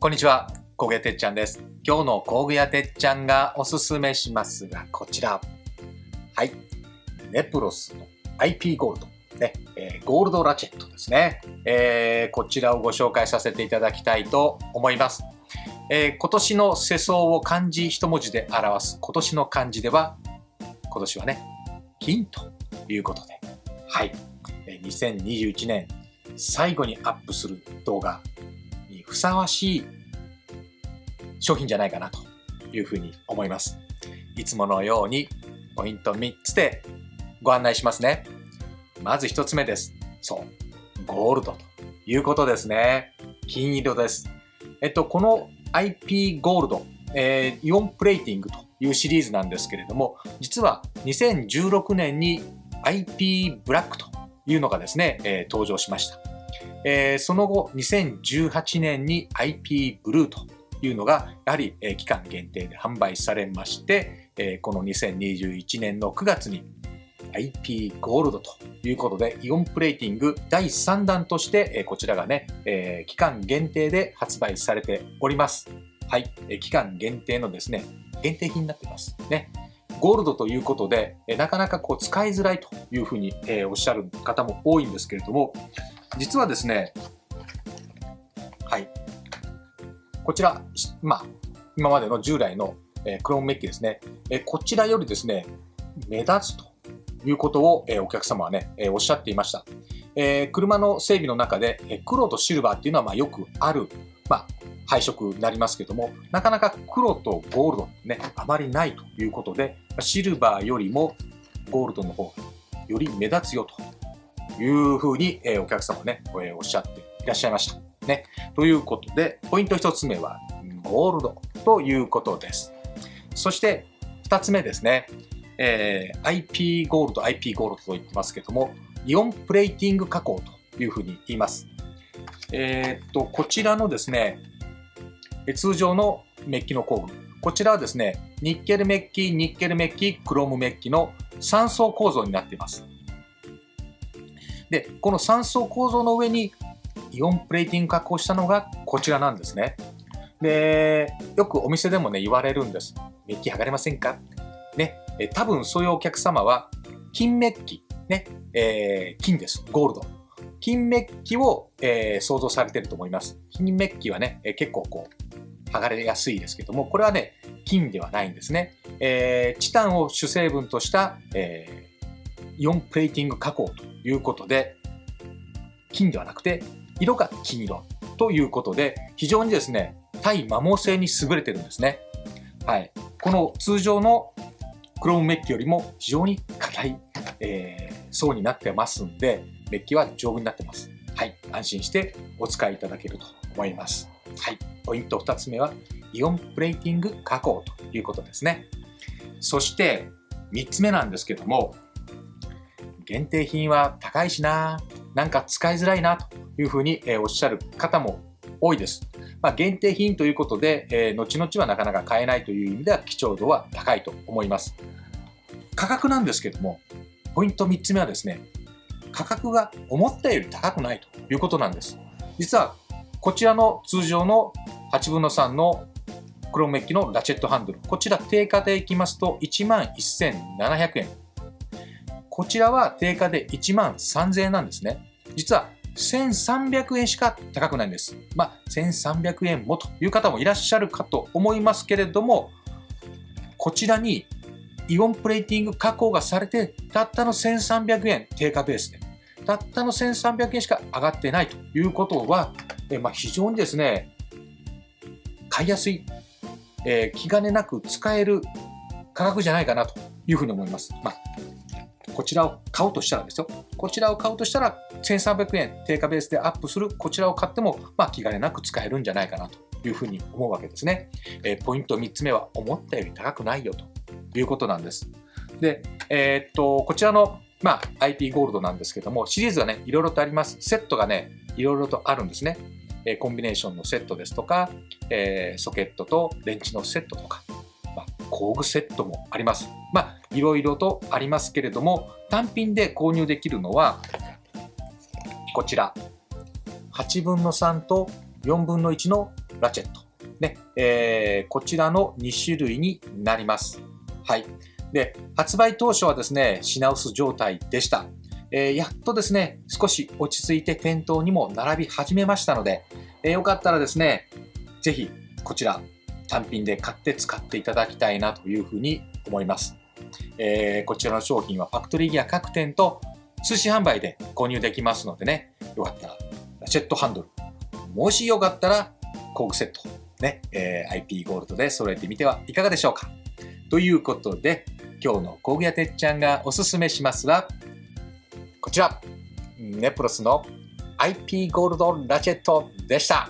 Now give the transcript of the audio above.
こんにちは、工具屋てっちゃんです。今日の工具屋てっちゃんがおすすめしますが、こちら。はい。ネプロスの IP ゴールド。ね、ゴールドラチェットですね。こちらをご紹介させていただきたいと思います。今年の世相を漢字一文字で表す今年の漢字では、今年はね、金ということで、はい。2021年最後にアップする動画にふさわしい商品じゃないかなというふうに思います。いつものようにポイント3つでご案内しますね。まず1つ目です。そう、ゴールドということですね。金色です。この IP ゴールド、イオンプレーティングというシリーズなんですけれども、実は2016年に IP ブラックというのがですね、登場しました。その後、2018年に IP ブルーというのが、やはり期間限定で販売されまして、この2021年の9月に IP ゴールドということで、イオンプレーティング第3弾として、こちらがね、期間限定で発売されております。はい、期間限定のですね、限定品になっていますね。ゴールドということで、なかなかこう使いづらいというふうにおっしゃる方も多いんですけれども、実はですね、はい、こちら、今までの従来のクロームメッキですね、こちらよりですね、目立つということをお客様はね、おっしゃっていました。車の整備の中で黒とシルバーっていうのはよくある、配色になりますけども、なかなか黒とゴールドね、あまりないということで、シルバーよりもゴールドの方がより目立つよというふうにお客様はね、おっしゃっていらっしゃいました。ね。ということで、ポイント1つ目はゴールドということです。そして2つ目ですね。IP ゴールドと言ってますけども、イオンプレーティング加工というふうに言います。こちらのですね、通常のメッキの工具。こちらはですね、ニッケルメッキ、クロームメッキの3層構造になっています。で、この3層構造の上にイオンプレーティング加工したのがこちらなんですね。で、よくお店でもね、言われるんです。メッキ剥がれませんかね、多分そういうお客様は金メッキ、ね、金です。ゴールド。金メッキを、想像されていると思います。金メッキはね、結構こう、剥がれやすいですけども、これはね、金ではないんですね。チタンを主成分とした、イオンプレーティング加工ということで、金ではなくて、色が金色ということで、非常にですね、耐摩耗性に優れてるんですね。はい。この通常のクロームメッキよりも非常に硬い、層になってますんで、メッキは丈夫になってます。はい。安心してお使いいただけると思います。はい。ポイント2つ目は、イオンプレーティング加工ということですね。そして、3つ目なんですけども、限定品は高いしな、なんか使いづらいなというふうにおっしゃる方も多いです。限定品ということで、後々はなかなか買えないという意味では貴重度は高いと思います。価格なんですけども、ポイント3つ目はですね、価格が思ったより高くないということなんです。実は、こちらの通常の8分の3のクロームメッキのラチェットハンドル、こちら定価でいきますと 11,700 円。こちらは定価で 13,000 円なんですね。実は1,300 円しか高くないんです。1,300 円もという方もいらっしゃるかと思いますけれども、こちらにイオンプレーティング加工がされて、たったの 1,300 円、定価ベースで、たったの 1,300 円しか上がってないということは、非常にですね、買いやすい、気兼ねなく使える価格じゃないかなというふうに思います。こちらを買うとしたらですよ。こちらを買うとしたら1,300円定価ベースでアップするこちらを買っても、気兼ねなく使えるんじゃないかなというふうに思うわけですね。ポイント3つ目は思ったより高くないよということなんです。で、こちらの、IP ゴールドなんですけども、シリーズはね、いろいろとあります。セットがね、いろいろとあるんですね。コンビネーションのセットですとか、ソケットとレンチのセットとか、工具セットもあります。いろいろとありますけれども、単品で購入できるのは、こちら、8分の3と4分の1のラチェット。ね、こちらの2種類になります。はい。で、発売当初はですね、品薄状態でした。やっとですね、少し落ち着いて店頭にも並び始めましたので、よかったらですね、ぜひこちら単品で買って使っていただきたいなというふうに思います。こちらの商品はファクトリーギア各店と通信販売で購入できますのでね、よかったらラチェットハンドル、もしよかったら工具セット、ね、IP ゴールドで揃えてみてはいかがでしょうか。ということで、今日の工具屋てっちゃんがおすすめしますは、こちら、ネプロスの IP ゴールドラチェットでした。